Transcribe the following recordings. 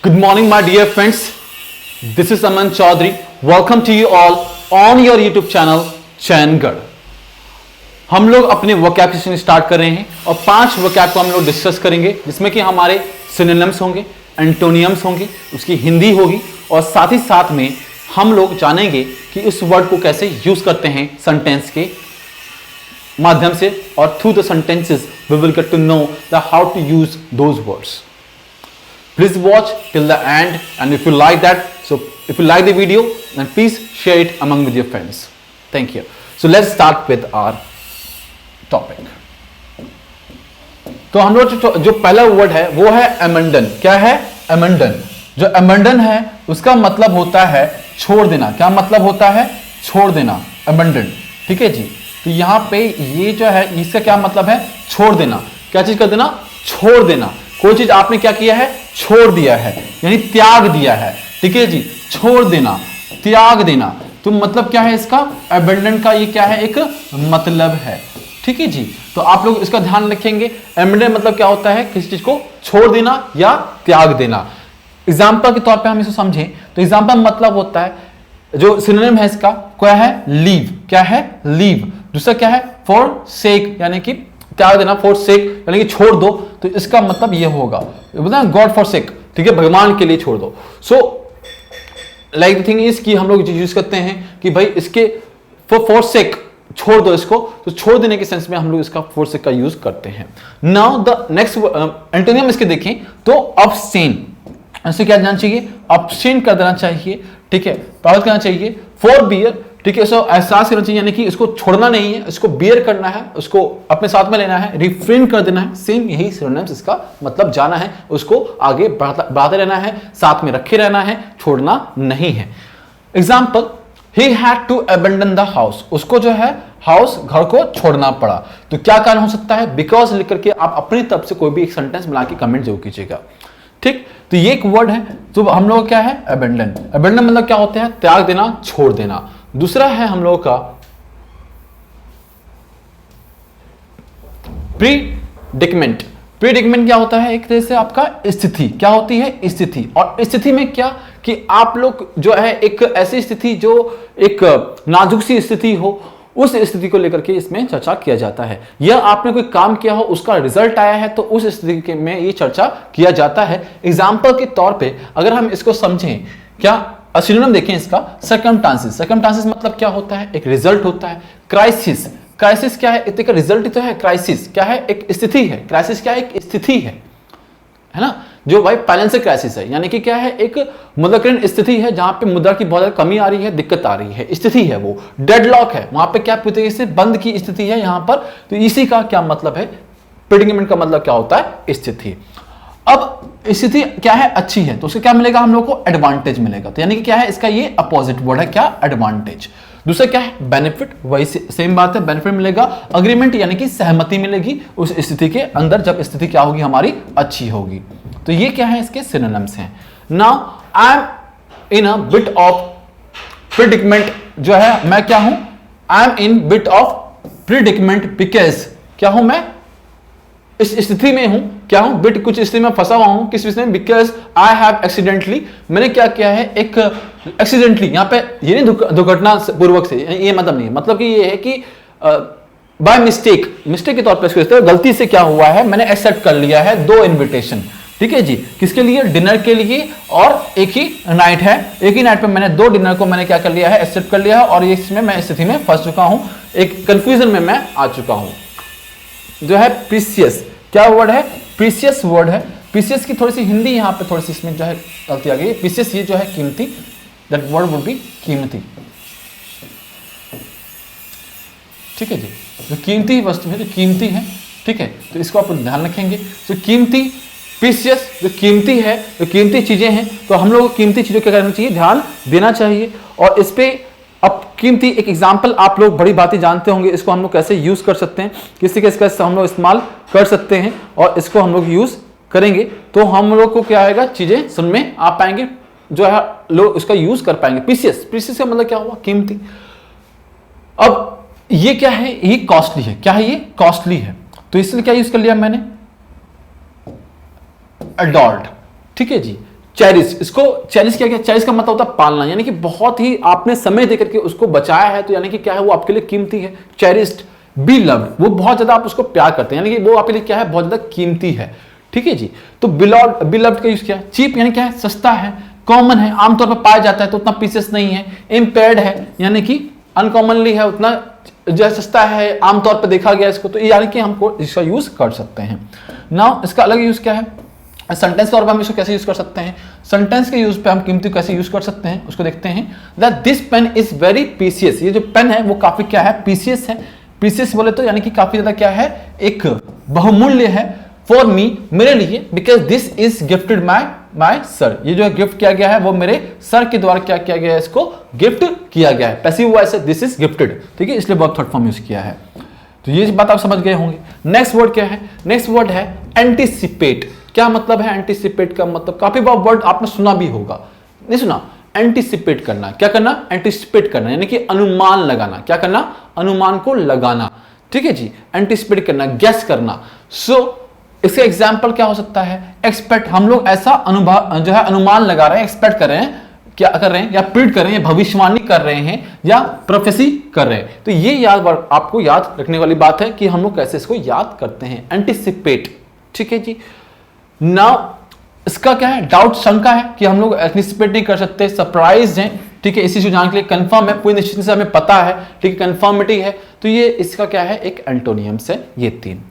Good morning, my dear friends. This is Aman Chaudhary. Welcome to you all on your YouTube channel चैनगढ़। हम लोग अपने vocab session start कर रहे हैं और 5 वोकैब को हम लोग डिस्कस करेंगे, जिसमें कि हमारे सिनोनिम्स होंगे, एंटोनियम्स होंगे, उसकी हिंदी होगी और साथ ही साथ में हम लोग जानेंगे कि उस वर्ड को कैसे यूज करते हैं सेंटेंस के माध्यम से, और through the sentences we will get to know the how to use those words. Please watch till the end, and if you like that, if you like the video, then please share it among with your friends. Thank you. So let's start with our topic. तो हम लोग जो पहला word है वो है अमेंडन। क्या है? अमेंडन। जो अमेंडन है उसका मतलब होता है छोड़ देना। क्या मतलब होता है? छोड़ देना, अमेंडन। ठीक है जी। तो यहाँ पे ये जो है इसका क्या मतलब है? छोड़ देना। क्या चीज कर देना? छोड़ देना। कोई चीज आपने क्या किया है? छोड़ दिया है, यानी त्याग दिया है। ठीक है जी। छोड़ देना, त्याग देना। तो मतलब क्या है इसका? अबेंडन का ये क्या है? एक मतलब है। ठीक है जी। तो आप लोग इसका ध्यान रखेंगे। अबेंडन मतलब क्या होता है? किसी चीज को छोड़ देना या त्याग देना। एग्जाम्पल के तौर पे हम इसे समझें तो एग्जाम्पल मतलब होता है, जो सिनोनिम है इसका क्या है? लीव। क्या है? लीव। दूसरा क्या है? फॉर सेक, यानी कि त्याग देना, फॉर सेक यानी कि छोड़ दो। तो इसका मतलब ये होगा गॉड फॉर सेक। ठीक है, भगवान के लिए छोड़ दो। So like the thing is कि हम लोग यूज करते हैं कि भाई इसके फॉर सेक छोड़ दो इसको, तो छोड़ देने के सेंस में हम लोग इसका फॉर सेक का यूज करते हैं। नाउ द नेक्स्ट एंटोनियम इसके देखें तो अब्सटेन। ऐसे क्या जानना चाहिए? अब्सटेन कर देना चाहिए। ठीक है, प्राप्त करना चाहिए। फॉर बियर, ठीक है, सो एहसास करना चाहिए, यानी कि इसको छोड़ना नहीं है, इसको बियर करना है, उसको अपने साथ में लेना है, रिफ्रेन कर देना है। सेम यही सिनोनिम्स इसका मतलब जाना है, उसको आगे बढ़ाते रहना है, साथ में रखे रहना है, छोड़ना नहीं है। Example, he had to abandon the house. उसको जो है हाउस, घर को छोड़ना पड़ा। तो क्या कारण हो सकता है? बिकॉज लिख करके आप अपनी तरफ से कोई भी एक सेंटेंस बना के कमेंट जरूर कीजिएगा। ठीक, तो ये एक वर्ड है। तो हम लोग क्या है? अबेंडन। अबेंडन मतलब क्या होता है? त्याग देना, छोड़ देना। दूसरा है हम लोगों का प्रीडिकमेंट। प्रीडिकमेंट क्या होता है? एक तरह से आपका स्थिति। क्या होती है? स्थिति। और स्थिति में क्या कि आप लोग जो है एक ऐसी स्थिति जो एक नाजुक सी स्थिति हो, उस स्थिति को लेकर के इसमें चर्चा किया जाता है। या आपने कोई काम किया हो, उसका रिजल्ट आया है, तो उस स्थिति में ये चर्चा किया जाता है। एग्जाम्पल के तौर पे अगर हम इसको समझें, क्या सिनोनिम देखें इसका, सर्कमस्टांसेस। सर्कमस्टांसेस मतलब क्या होता है? एक रिजल्ट होता है। क्राइसिस, क्राइसिस क्या है? इतने का रिजल्ट ही तो है। क्राइसिस क्या है? एक स्थिति है। क्राइसिस क्या है? एक स्थिति है ना। जो भाई फाइनेंशियल क्राइसिस है, यानी कि क्या है? एक मुद्राकरण स्थिति है जहां पे मुद्रा की बहुत ज्यादा कमी आ रही है, दिक्कत आ रही है, स्थिति है वो। डेडलॉक है, वहां पे क्या पूरी तरीके से बंद की स्थिति है यहां पर। तो इसी का क्या मतलब है? प्रेडिकेमेंट का मतलब क्या होता है? स्थिति। अब स्थिति क्या है? अच्छी है, तो उससे क्या मिलेगा? हम लोग को एडवांटेज मिलेगा। तो यानी कि क्या है? इसका ये अपोजिट वर्ड है। क्या? एडवांटेज। दूसरा क्या है? बेनिफिट। वही सेम बात है, बेनिफिट मिलेगा। अग्रीमेंट यानी कि सहमति मिलेगी उस स्थिति के अंदर, जब स्थिति क्या होगी? हमारी अच्छी होगी। तो ये क्या है? इसके सिनोनिम्स हैं। Now I am in a bit of predicament. जो है मैं क्या हूं? I am in bit of predicament because क्या हूं मैं? इस स्थिति में हूं। क्या हूं? बिट, कुछ स्थिति में फंसा हुआ हूं। किस विषय में? बिकॉज आई हैव एक्सीडेंटली, मैंने क्या किया है? एक एक्सीडेंटली, यहां पे ये नहीं दुर्घटना पूर्वक से, ये मतलब नहीं है। मतलब कि ये है कि बाय मिस्टेक, मिस्टेक के तौर पर इसको गलती से क्या हुआ है? मैंने एक्सेप्ट कर लिया है 2 इन्विटेशन। ठीक है जी। किसके लिए? डिनर के लिए, और एक ही नाइट है। एक ही नाइट पे मैंने 2 डिनर को मैंने क्या कर लिया है? एक्सेप्ट कर लिया है, और इसमें मैं स्थिति में फंस चुका हूं, एक कंफ्यूजन में मैं आ चुका हूं। जो है प्रीसियस, क्या वर्ड है? प्रीसियस वर्ड है। प्रीसियस की थोड़ी सी हिंदी यहाँ पे थोड़ी सी इसमें जो है गलती आ गई। प्रीसियस ये जो है कीमती, दैट वर्ड वुड बी कीमती। ठीक है जी। जो कीमती वस्तु है, जो कीमती है, ठीक है, तो इसको आप ध्यान रखेंगे। तो कीमती, प्रीसियस जो कीमती है, जो कीमती चीजें हैं, तो हम लोग को कीमती चीजों क्या करना चाहिए? ध्यान देना चाहिए। और इस पे अब कीमती एक एग्जाम्पल आप लोग बड़ी बातें जानते होंगे, इसको हम लोग कैसे यूज कर सकते हैं, किसी के इसका हम लोग इस्तेमाल कर सकते हैं, और इसको हम लोग यूज करेंगे तो हम लोग को क्या आएगा? चीजें समझ में आ पाएंगे, जो है लोग उसका यूज कर पाएंगे। प्रीसियस, प्रीसियस का मतलब क्या हुआ? कीमती। अब ये क्या है? ये कॉस्टली है। क्या है? ये कॉस्टली है। तो इसलिए क्या यूज कर लिया मैंने? अडॉल्ट। ठीक है जी। चेरिश, इसको चेरिश क्या, चेरिश का मतलब होता है पालना, यानी कि बहुत ही आपने समय देकर के उसको बचाया है, तो यानी कि क्या है, वो आपके लिए कीमती है। चेरिस्ड, बी लव्ड, वो बहुत ज्यादा आप उसको प्यार करते हैं, यानी कि वो आपके लिए क्या है, बहुत ज्यादा कीमती है। ठीक है जी। तो बिलव्ड का यूज किया। चीप यानी क्या है, सस्ता है। कॉमन है, आमतौर पर पाया जाता है, तो उतना पीसेस नहीं है। इम्पेयर्ड है, यानी कि अनकॉमनली है, उतना जो सस्ता है, आमतौर पर देखा गया इसको, तो यानी कि हमको इसका यूज कर सकते हैं। नाउ इसका अलग यूज क्या है, सेंटेंस के तौर पर हम इसको कैसे यूज कर सकते हैं, सेंटेंस के यूज पे हम कीमती कैसे यूज कर सकते हैं उसको देखते हैं। That this pen is very precious, ये जो पेन है वो काफी क्या है, प्रीशियस है। प्रीशियस बोले तो यानी कि काफी ज्यादा क्या है, एक बहुमूल्य है। फॉर मी, मेरे लिए, because this is gifted my sir, ये जो गिफ्ट किया गया है वो मेरे सर के द्वारा क्या किया गया है, इसको गिफ्ट किया गया है। पैसिव वॉइस है, दिस इज गिफ्टेड, ठीक है, इसलिए वर्ब थर्ड फॉर्म यूज किया है। तो ये बात आप समझ गए होंगे। नेक्स्ट वर्ड क्या है, नेक्स्ट वर्ड है एंटीसिपेट। क्या मतलब है एंटीसिपेट का, मतलब काफी बार वर्ड आपने सुना भी होगा, नहीं सुना, एंटीसिपेट करना, क्या करना, एंटीसिपेट करना, यानी कि अनुमान लगाना। क्या करना, अनुमान को लगाना, ठीक है जी, एंटीसिपेट करना, गेस करना। सो इसका एग्जाम्पल क्या हो सकता है, एक्सपेक्ट, हम लोग ऐसा अनुभव जो है अनुमान लगा रहे हैं, एक्सपेक्ट कर रहे हैं, क्या कर रहे हैं, या प्रीड कर रहे हैं, भविष्यवाणी कर रहे हैं, या प्रोफेसी कर रहे हैं। तो ये याद आपको याद रखने वाली बात है कि हम लोग कैसे इसको याद करते हैं, एंटीसिपेट, ठीक है जी। नाउ इसका क्या है, डाउट, शंका है कि हम लोग एंटीसिपेट नहीं कर सकते, सरप्राइज हैं, ठीक है, इसी जानने के लिए कंफर्म है, पूरी निश्चित से हमें पता है, ठीक है, कंफर्मिटी है, तो ये इसका क्या है, एक एंटोनियम्स है, ये तीन।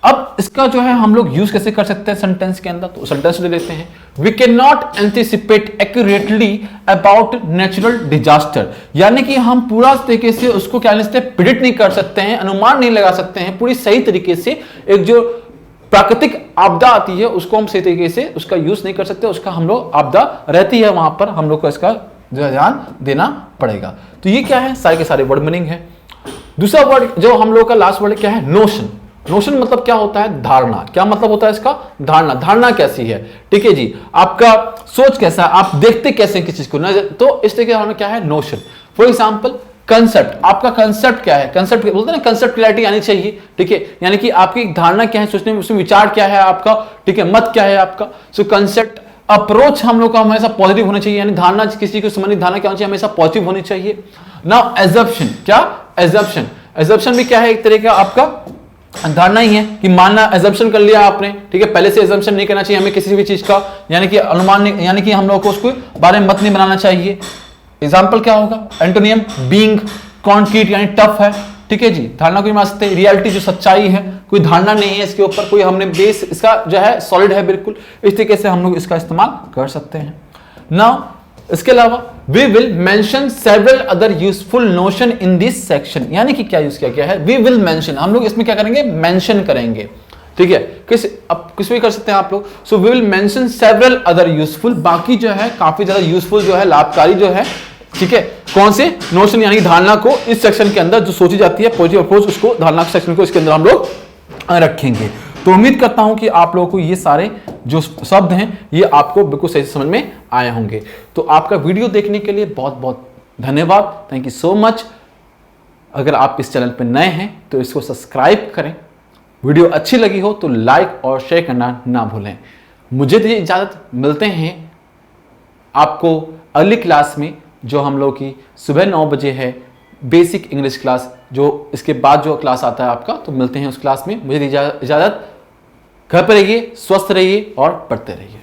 अब इसका जो है हम लोग यूज कैसे कर सकते हैं सेंटेंस के अंदर, तो सेंटेंस ले लेते हैं। We can not anticipate accurately about natural disaster, यानी कि हम पूरा तरीके से उसको क्या नहीं सकते, प्रिडिक्ट नहीं कर सकते हैं, अनुमान नहीं लगा सकते हैं पूरी सही तरीके से। एक जो प्राकृतिक आपदा आती है उसको हम सही तरीके से उसका यूज नहीं कर सकते, उसका हम लोग आपदा रहती है वहां पर, हम लोग को इसका ध्यान देना पड़ेगा। तो ये क्या है, सारे के सारे वर्ड मीनिंग है। दूसरा वर्ड जो हम लोग का लास्ट वर्ड क्या है, नोशन। नोशन मतलब क्या होता है, धारणा। क्या मतलब होता है इसका, धारणा, धारणा कैसी है, ठीक है जी, आपका सोच कैसा है, आप देखते कैसे हैं किसी चीज को, तो इस तरीके का क्या है, नोशन। फॉर एग्जाम्पल कंसेप्ट, आपका कंसेप्ट क्या है, कंसेप्ट बोलते हैं ना, कंसेप्ट क्लैरिटी आनी चाहिए, ठीक है, यानी कि आपकी धारणा क्या है, सोचने में उसमें विचार क्या है आपका, ठीक है, मत क्या है आपका। सो कंसेप्ट। अप्रोच हम लोग का हमेशा पॉजिटिव होना चाहिए, यानी धारणा, किसी को संबंधित धारणा क्या होनी चाहिए, हमेशा पॉजिटिव होनी चाहिए। नाउ एजम्पशन, क्या एजम्पशन, एजम्पशन भी क्या है, एक तरह का आपका धारणा ही है कि मानना, एजम्पशन कर लिया आपने, ठीक है, पहले से एजम्पशन नहीं करना चाहिए हमें किसी भी चीज का, यानी कि अनुमान, यानी कि हम लोग को उसको बारे में मत नहीं बनाना चाहिए। एग्जाम्पल क्या होगा, एंटोनियम बीइंग, कॉन्क्रीट यानी टफ है, ठीक है जी, धारणा को मान सकते हैं। रियलिटी जो सच्चाई है, कोई धारणा नहीं है इसके ऊपर, कोई हमने बेस इसका जो है सॉलिड है बिल्कुल, इस तरीके से हम लोग इसका इस्तेमाल कर सकते हैं। नाउ इसके अलावा we will mention several other useful notion in this section, यानी कि क्या यूज किया गया है, वी विल मेंशन, हम लोग इसमें क्या करेंगे, मेंशन करेंगे, ठीक है, किस भी कर सकते हैं आप लोग। So we will mention several other useful, बाकी जो है काफी ज्यादा यूजफुल जो है, लाभकारी जो है, ठीक है, कौन से नोशन यानी धारणा को इस सेक्शन के अंदर जो सोची जाती है पॉजिटिव अप्रोच, उसको धारणा सेक्शन को इसके अंदर हम लोग रखेंगे। तो उम्मीद करता हूं कि आप लोगों को ये सारे जो शब्द हैं ये आपको बिल्कुल सही समझ में आए होंगे। तो आपका वीडियो देखने के लिए बहुत बहुत धन्यवाद, थैंक यू सो मच। अगर आप इस चैनल पर नए हैं तो इसको सब्सक्राइब करें, वीडियो अच्छी लगी हो तो लाइक और शेयर करना ना भूलें। मुझे दीजिए इजाजत, मिलते हैं आपको अगली क्लास में, जो हम लोग की सुबह 9 बजे है, बेसिक इंग्लिश क्लास, जो इसके बाद जो क्लास आता है आपका, तो मिलते हैं उस क्लास में। मुझे इजाजत, घर पर रहिए, स्वस्थ रहिए और पढ़ते रहिए।